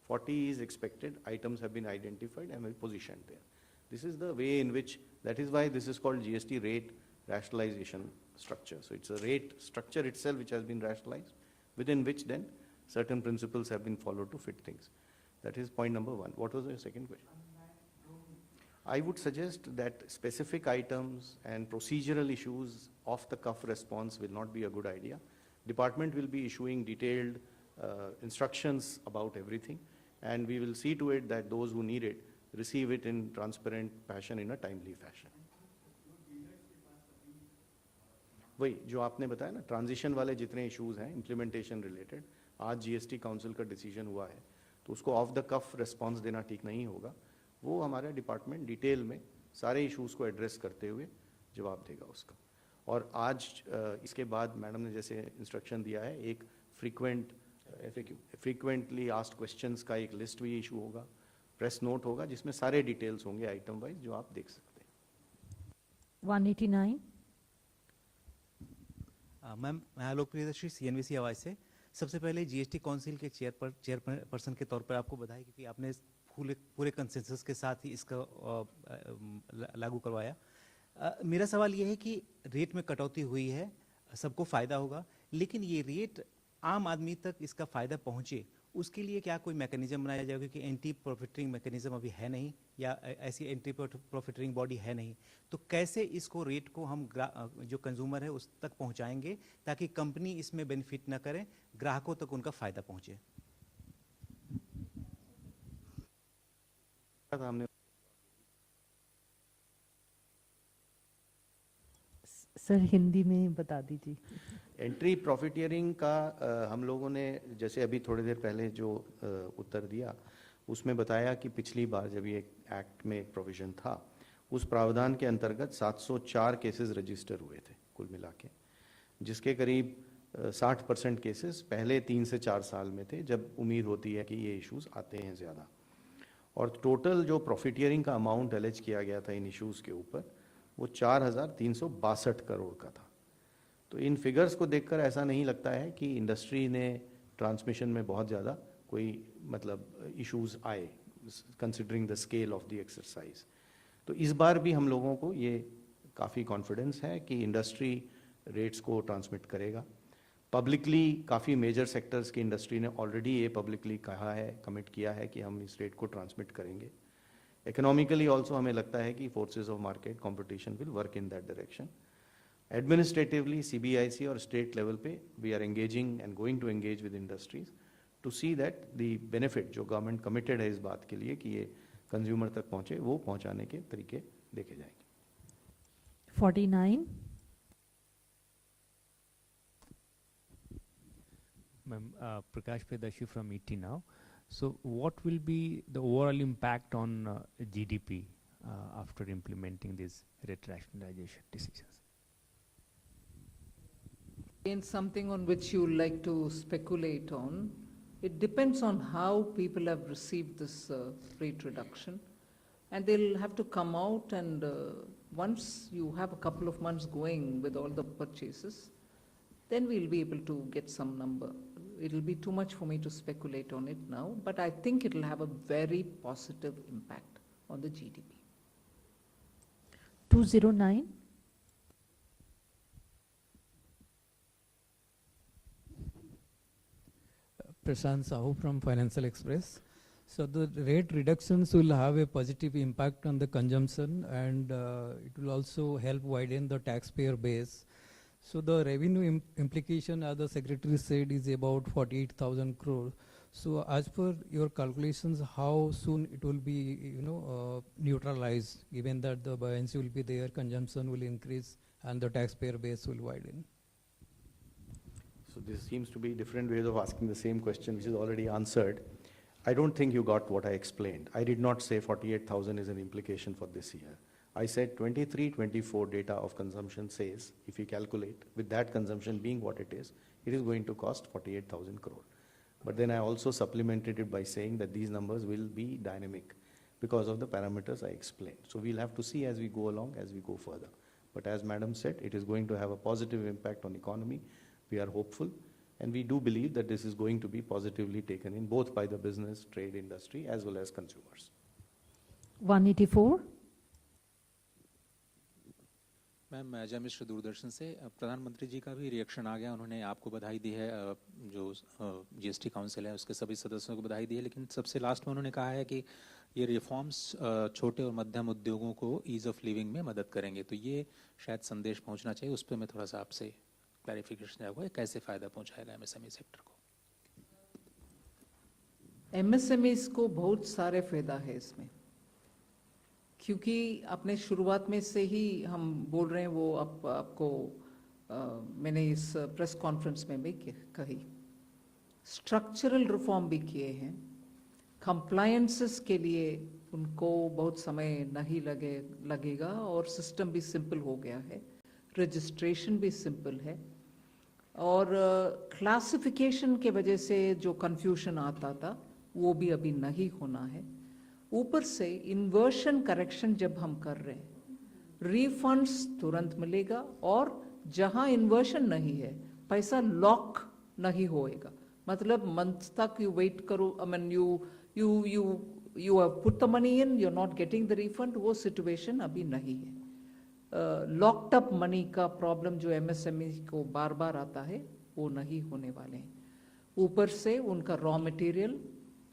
40 is expected, items have been identified and will be positioned there. This is the way in which, that is why this is called GST rate rationalization structure. So it's a rate structure itself which has been rationalized, within which then certain principles have been followed to fit things. That is point number one. What was your second question? I would suggest that specific items and procedural issues off the cuff response will not be a good idea. Department will be issuing detailed instructions about everything, and we will see to it that those who need it receive it in transparent fashion, in a timely fashion. वही जो आपने बताया ना, transition वाले जितने issues हैं implementation related, आज GST council का डिसीजन हुआ है, तो उसको ऑफ द कफ रिस्पांस देना ठीक नहीं होगा. वो हमारा डिपार्टमेंट डिटेल में सारे इश्यूज को एड्रेस करते हुए जवाब देगा उसका. और आज इसके बाद मैडम ने जैसे इंस्ट्रक्शन दिया है, एक फ्रीक्वेंटली आस्क्ड क्वेश्चंस का एक लिस्ट भी इशू होगा, प्रेस नोट होगा, जिसमें सारे डिटेल्स होंगे आइटम वाइज, जो आप देख सकते हैं. 189. मैम, मैं आलोक प्रियदर्शी सीएनबीसी आवाज़ से. सबसे पहले जीएसटी काउंसिल के चेयरपर्सन के तौर पर आपको बधाई, क्योंकि आपने पूरे कंसेंसस के साथ ही इसका लागू करवाया. मेरा सवाल ये है कि रेट में कटौती हुई है, सबको फ़ायदा होगा, लेकिन ये रेट आम आदमी तक इसका फ़ायदा पहुँचे, उसके लिए क्या कोई मैकेनिज्म बनाया जाए? क्योंकि एंटी प्रॉफिटरिंग मैकेनिज्म अभी है नहीं, या ऐसी एंटी प्रॉफिटरिंग बॉडी है नहीं, तो कैसे इसको रेट को हम जो कंज्यूमर है उस तक पहुंचाएंगे ताकि कंपनी इसमें बेनिफिट ना करे, ग्राहकों तक उनका फ़ायदा पहुंचे? सर हिंदी में बता दीजिए. एंट्री प्रॉफिटियरिंग का हम लोगों ने जैसे अभी थोड़ी देर पहले जो उत्तर दिया, उसमें बताया कि पिछली बार जब ये एक्ट में एक प्रोविजन था, उस प्रावधान के अंतर्गत 704 केसेस रजिस्टर हुए थे कुल मिला के, जिसके करीब 60% केसेस पहले 3 से 4 साल में थे, जब उम्मीद होती है कि ये इश्यूज आते हैं ज़्यादा. और टोटल जो प्रॉफिटियरिंग का अमाउंट एलेज किया गया था इन इश्यूज़ के ऊपर, वो 4,362 करोड़ का था. तो इन फिगर्स को देखकर ऐसा नहीं लगता है कि इंडस्ट्री ने ट्रांसमिशन में बहुत ज़्यादा कोई मतलब इश्यूज आए, considering the scale of the exercise. तो इस बार भी हम लोगों को ये काफ़ी कॉन्फिडेंस है कि इंडस्ट्री रेट्स को ट्रांसमिट करेगा. पब्लिकली काफ़ी मेजर सेक्टर्स की इंडस्ट्री ने ऑलरेडी ये पब्लिकली कहा है, कमिट किया है कि हम इस रेट को ट्रांसमिट करेंगे. इकोनॉमिकली ऑल्सो हमें लगता है कि forces of market competition will work in that direction. Administratively CBIC और स्टेट लेवल पे we are engaging and going to engage with industries to see that the benefit जो government committed है इस बात के लिए कि ये कंज्यूमर तक पहुंचे, वो पहुंचाने के तरीके देखे जाएंगे. 49. Ma'am, Prakash Predashi from ET now. So what will be the overall impact on GDP after implementing these rate rationalization decisions? Again, something on which you like to speculate on. It depends on how people have received this rate reduction, and they'll have to come out and once you have a couple of months going with all the purchases, then we'll be able to get some number. it'll be too much for me to speculate on it now, but I think it'll have a very positive impact on the GDP. 209. Prashant Sahu from Financial Express. So the rate reductions will have a positive impact on the consumption, and it will also help widen the taxpayer base. So the revenue implication, as the Secretary said, is about 48,000 crore. So as per your calculations, how soon it will be, neutralized, given that the buoyancy will be there, consumption will increase, and the taxpayer base will widen? So this seems to be different ways of asking the same question, which is already answered. I don't think you got what I explained. I did not say 48,000 is an implication for this year. I said 23-24 data of consumption says, if you calculate, with that consumption being what it is going to cost 48,000 crore. But then I also supplemented it by saying that these numbers will be dynamic because of the parameters I explained. So we'll have to see as we go along, as we go further. But as Madam said, it is going to have a positive impact on economy. We are hopeful, and we do believe that this is going to be positively taken in both by the business, trade, industry, as well as consumers. 184. Ma'am Ajay Mishra Doordarshan से प्रधानमंत्री जी का भी reaction आ गया, उन्होंने आपको बधाई दी है, जो जीएसटी काउंसिल है उसके सभी सदस्यों को बधाई दी है, लेकिन सबसे लास्ट में उन्होंने कहा है कि ये रिफॉर्म्स छोटे और मध्यम उद्योगों को ईज ऑफ लिविंग में मदद करेंगे, तो ये शायद संदेश पहुंचना चाहिए, उस पर मैं थोड़ा सा आपसे क्लैरिफिकेशन चाहूँगा, कैसे फ़ायदा पहुंचाएगा एमएसएमई सेक्टर को? एमएसएमईज को बहुत सारे फायदा है इसमें, क्योंकि अपने शुरुआत में से ही हम बोल रहे हैं, वो आपको मैंने इस प्रेस कॉन्फ्रेंस में भी कही, स्ट्रक्चरल रिफॉर्म भी किए हैं, कंप्लायंसेस के लिए उनको बहुत समय नहीं लगेगा और सिस्टम भी सिंपल हो गया है, रजिस्ट्रेशन भी सिंपल है, और क्लासिफिकेशन के वजह से जो कंफ्यूजन आता था वो भी अभी नहीं होना है। ऊपर से इन्वर्शन करेक्शन जब हम कर रहे हैं, रिफंड्स तुरंत मिलेगा, और जहां इन्वर्शन नहीं है पैसा लॉक नहीं होएगा, मतलब मंथ तक यू वेट करो, I mean you have put the money in, you are not getting the refund, वो सिचुएशन अभी नहीं है। लॉक्ड अप मनी का प्रॉब्लम जो एमएसएमई को बार बार आता है वो नहीं होने वाले हैं। ऊपर से उनका रॉ मटेरियल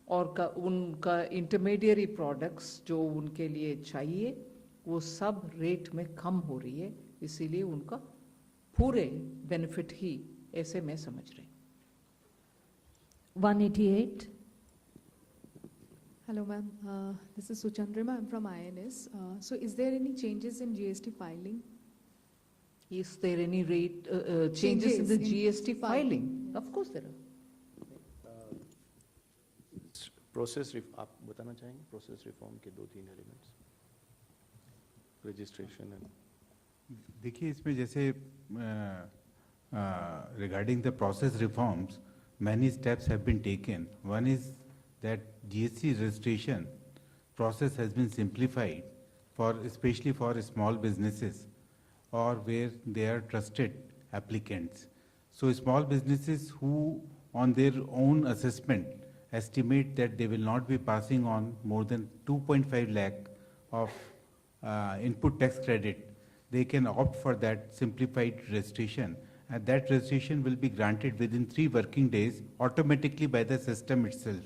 और उनका इंटरमीडियरी प्रोडक्ट्स जो उनके लिए चाहिए वो सब रेट में कम हो रही है, इसीलिए उनका पूरे बेनिफिट ही ऐसे मैं समझ रही। 188. Hello ma'am, this is Suchandrima, I'm from INS. So is there any changes in GST filing? Is there any rate changes in the GST filing? Of course there are. आप बताना चाहेंगे प्रोसेस रिफॉर्म के 2-3 elements, registration and? देखिए इसमें जैसे regarding the process reforms, many steps have been taken. One is that GST registration process has been simplified especially for small businesses or where they are trusted applicants. So small businesses who on their own assessment estimate that they will not be passing on more than 2.5 lakh of input tax credit, they can opt for that simplified registration, and that registration will be granted within 3 working days automatically by the system itself.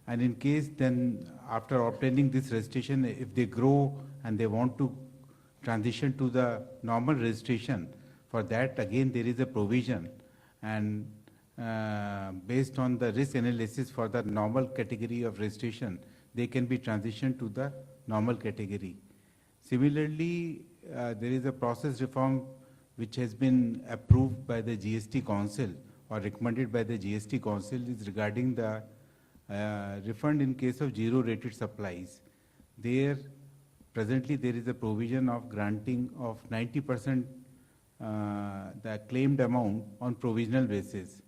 And in case then after obtaining this registration, if they grow and they want to transition to the normal registration, for that again there is a provision, and based on the risk analysis for the normal category of registration, they can be transitioned to the normal category. Similarly, there is a process reform which has been approved by the GST Council or recommended by the GST Council, is regarding the refund in case of zero-rated supplies. Presently there is a provision of granting of 90% the claimed amount on provisional basis.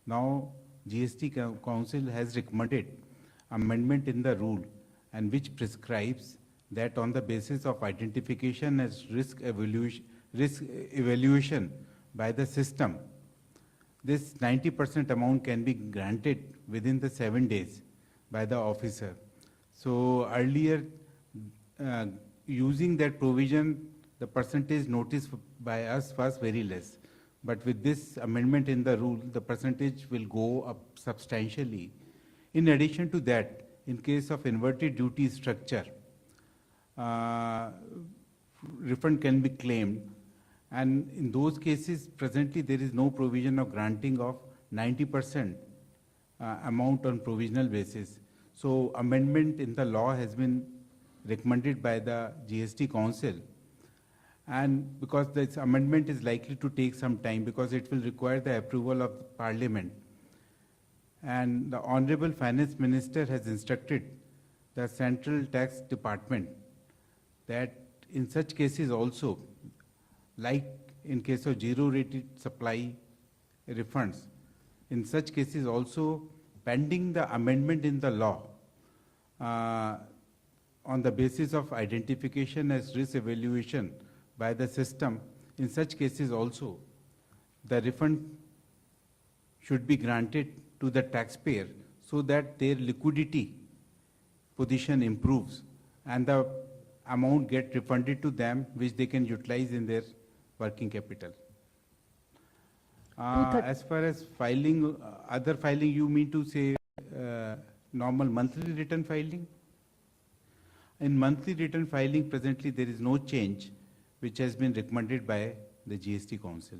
Now GST Council has recommended amendment in the rule, and which prescribes that on the basis of identification as risk evaluation by the system, this 90% amount can be granted within the 7 days by the officer. So earlier, using that provision, the percentage noticed by us was very less. But with this amendment in the rule, the percentage will go up substantially. In addition to that, in case of inverted duty structure, refund can be claimed. And in those cases, presently there is no provision of granting of 90% amount on provisional basis. So amendment in the law has been recommended by the GST Council. And because this amendment is likely to take some time because it will require the approval of the Parliament. And the Honorable Finance Minister has instructed the Central Tax Department that in such cases also, like in case of zero-rated supply refunds, in such cases also, pending the amendment in the law, on the basis of identification as risk evaluation by the system, in such cases also, the refund should be granted to the taxpayer so that their liquidity position improves and the amount get refunded to them which they can utilize in their working capital. As far as filing, other filing, you mean to say normal monthly return filing? In monthly return filing, presently there is no change which has been recommended by the GST Council.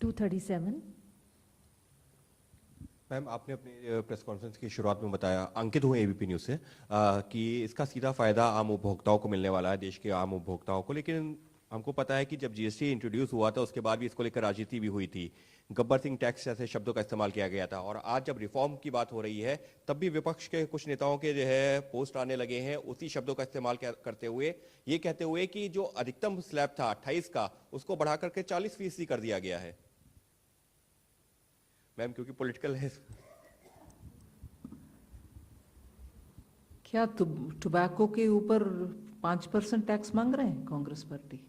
237. Ma'am आपने अपने press conference की शुरुआत में बताया, अंकित हुए ABP news से, कि इसका सीधा फायदा आम उपभोक्ताओं को मिलने वाला है, देश के आम उपभोक्ताओं को, लेकिन हमको पता है कि जब जीएसटी इंट्रोड्यूस हुआ था उसके बाद भी इसको लेकर राजनीति भी हुई थी, गब्बर सिंह टैक्स जैसे शब्दों का इस्तेमाल किया गया था, और आज जब रिफॉर्म की बात हो रही है तब भी विपक्ष के कुछ नेताओं के जो है पोस्ट आने लगे हैं उसी शब्दों का इस्तेमाल करते हुए, ये कहते हुए कि जो अधिकतम स्लैब था 28 का उसको बढ़ा करके 40% कर दिया गया है। मैम क्योंकि पॉलिटिकल है। क्या टोबैको के ऊपर 5% टैक्स मांग रहे हैं कांग्रेस पार्टी?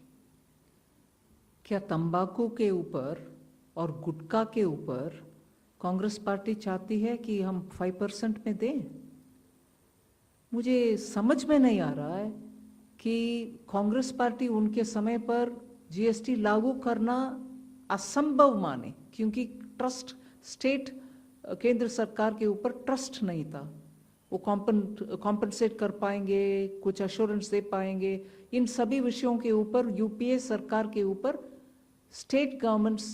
क्या तंबाकू के ऊपर और गुटखा के ऊपर कांग्रेस पार्टी चाहती है कि हम 5% में दें? मुझे समझ में नहीं आ रहा है कि कांग्रेस पार्टी उनके समय पर जीएसटी लागू करना असंभव माने, क्योंकि ट्रस्ट स्टेट केंद्र सरकार के ऊपर ट्रस्ट नहीं था। वो कॉम्पनसेट कर पाएंगे, कुछ अश्योरेंस दे पाएंगे, इन सभी विषयों के ऊपर यूपीए सरकार के ऊपर स्टेट गवर्नमेंट्स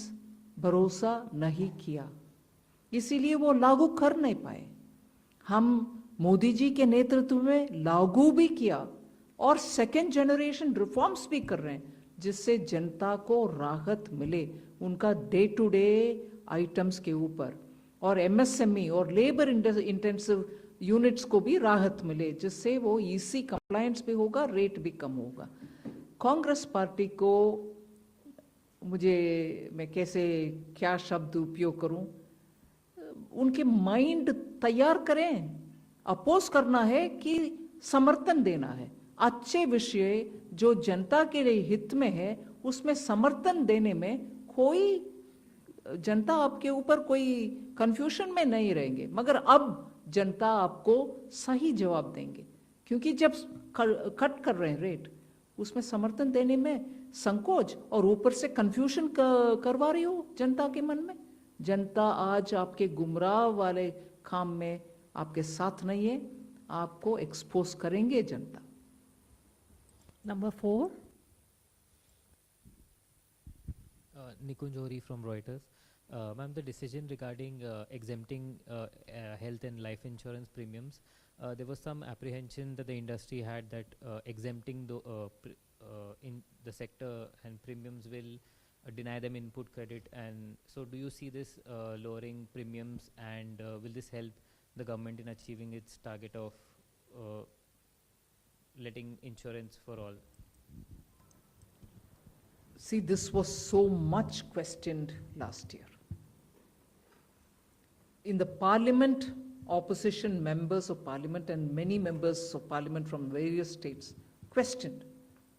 भरोसा नहीं किया, इसीलिए वो लागू कर नहीं पाए। हम मोदी जी के नेतृत्व में लागू भी किया और सेकेंड जनरेशन रिफॉर्म्स भी कर रहे हैं, जिससे जनता को राहत मिले उनका डे टू डे आइटम्स के ऊपर, और एमएसएमई और लेबर इंटेंसिव यूनिट्स को भी राहत मिले, जिससे वो ईसी कंप्लायंस भी होगा, रेट भी कम होगा। कांग्रेस पार्टी को मैं कैसे क्या शब्द उपयोग करूं, उनके माइंड तैयार करें। अपोज करना है कि समर्थन देना है, अच्छे विषय जो जनता के लिए हित में है उसमें समर्थन देने में कोई जनता आपके ऊपर कोई कंफ्यूजन में नहीं रहेंगे, मगर अब जनता आपको सही जवाब देंगे, क्योंकि जब कट कर रहे हैं रेट उसमें समर्थन देने में संकोच और ऊपर से कंफ्यूजन करवा रही हो जनता के मन में। जनता आज आपके गुमराह वाले काम में आपके साथ नहीं है, आपको एक्सपोज करेंगे जनता। Number 4. Nikun Johri from Reuters. Ma'am, the decision regarding exempting health and life insurance premiums, there was some apprehension that the industry had that exempting in the sector and premiums will deny them input credit, and so do you see this lowering premiums, and will this help the government in achieving its target of letting insurance for all? See, this was so much questioned last year. In the parliament, opposition members of parliament and many members of parliament from various states questioned,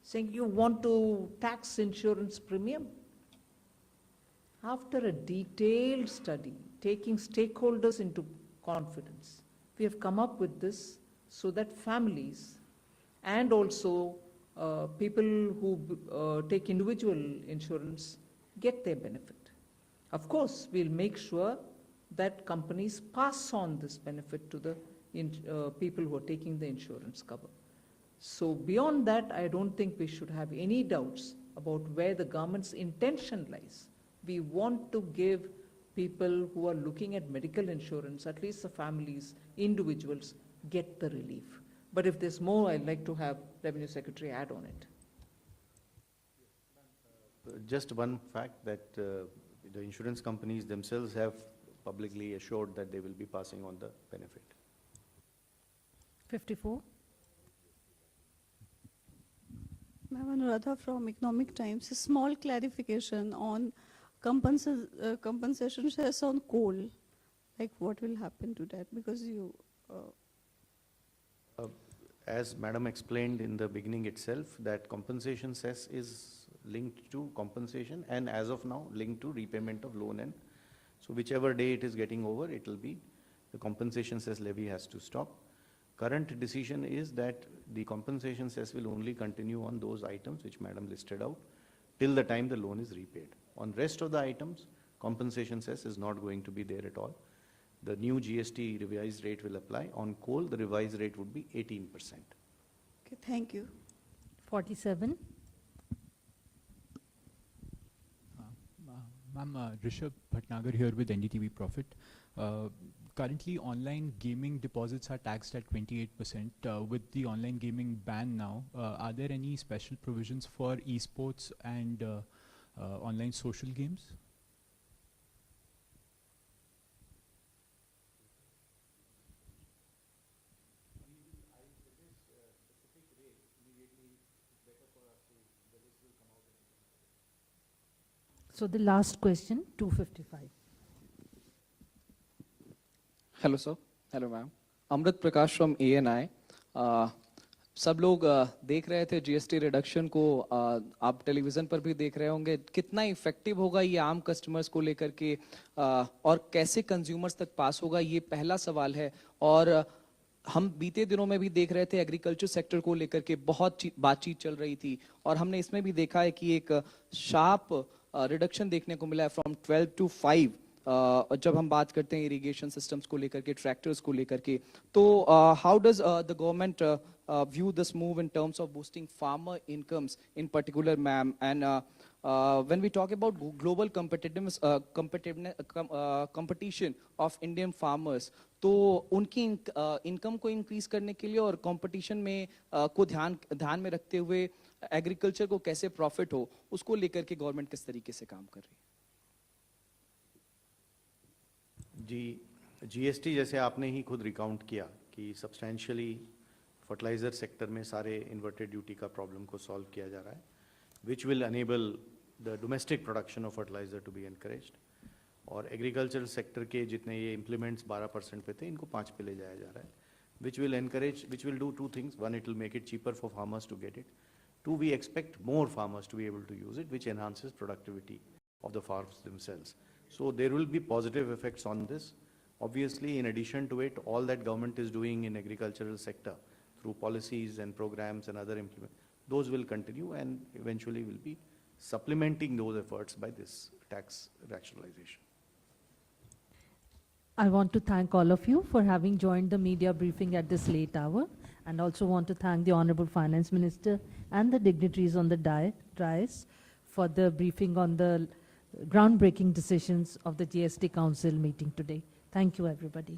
saying, you want to tax insurance premium? after a detailed study, taking stakeholders into confidence, we have come up with this so that families and also people who take individual insurance get their benefit. Of course, we'll make sure that companies pass on this benefit to the people who are taking the insurance cover. So beyond that, I don't think we should have any doubts about where the government's intention lies. We want to give people who are looking at medical insurance, at least the families, individuals, get the relief. But if there's more, I'd like to have Revenue Secretary add on it. Just one fact that the insurance companies themselves have publicly assured that they will be passing on the benefit. 54. Ma'am, Anuradha from Economic Times. A small clarification on compensation cess on coal. Like what will happen to that? Because you... As Madam explained in the beginning itself, that compensation cess is linked to compensation and as of now linked to repayment of loan, and so whichever day it is getting over, it will be the compensation cess levy has to stop. Current decision is that the compensation cess will only continue on those items which Madam listed out till the time the loan is repaid. On rest of the items, compensation cess is not going to be there at all. The new GST revised rate will apply. On coal, the revised rate would be 18%. Okay, thank you. 47. Ma'am, Rishabh Bhatnagar here with NDTV Profit. Currently, online gaming deposits are taxed at 28%. With the online gaming ban now, are there any special provisions for esports and online social games? So the last question, 255. Hello sir, hello ma'am. Amrit Prakash from ANI. सब लोग देख रहे थे GST reduction को, आप television पर भी देख रहे होंगे. कितना इफेक्टिव होगा ये आम कस्टमर्स को लेकर के और कैसे कंज्यूमर्स तक पास होगा, ये पहला सवाल है. और हम बीते दिनों में भी देख रहे थे एग्रीकल्चर सेक्टर को लेकर के बहुत बातचीत चल रही थी और हमने इसमें भी देखा है कि एक शार्प रिडक्शन देखने को मिला है फ्रॉम 12 to 5. जब हम बात करते हैं इरिगेशन सिस्टम्स को लेकर के, ट्रैक्टर्स को लेकर के, तो how does the government view this move in terms of boosting farmer incomes in particular, ma'am? And when we talk about global competitiveness, competition of Indian farmers, तो उनकी इनकम को इंक्रीज करने के लिए और कंपटीशन में को ध्यान में रखते हुए एग्रीकल्चर को कैसे प्रॉफिट हो, उसको लेकर के गवर्नमेंट किस तरीके से काम कर रही है? जी, जीएसटी जैसे आपने ही खुद रिकाउंट किया कि सब्सटेंशियली फर्टिलाइजर सेक्टर में सारे इन्वर्टेड ड्यूटी का प्रॉब्लम को सॉल्व किया जा रहा है, which will enable the domestic production of fertiliser to be encouraged. और एग्रीकल्चरल सेक्टर के जितने ये इम्प्लीमेंट्स 12% पे थे, इनको 5 पे ले जाया जा रहा है, which will encourage, which will do 2 things. 1, it will make it cheaper for farmers to get it. 2, we expect more farmers to be able to use it, which enhances productivity of the farms themselves. So there will be positive effects on this. Obviously, in addition to it, all that government is doing in agricultural sector through policies and programs and other implement, those will continue and eventually will be supplementing those efforts by this tax rationalization. I want to thank all of you for having joined the media briefing at this late hour, and also want to thank the Honorable Finance Minister and the dignitaries on the dais for the briefing on the groundbreaking decisions of the GST Council meeting today. Thank you, everybody.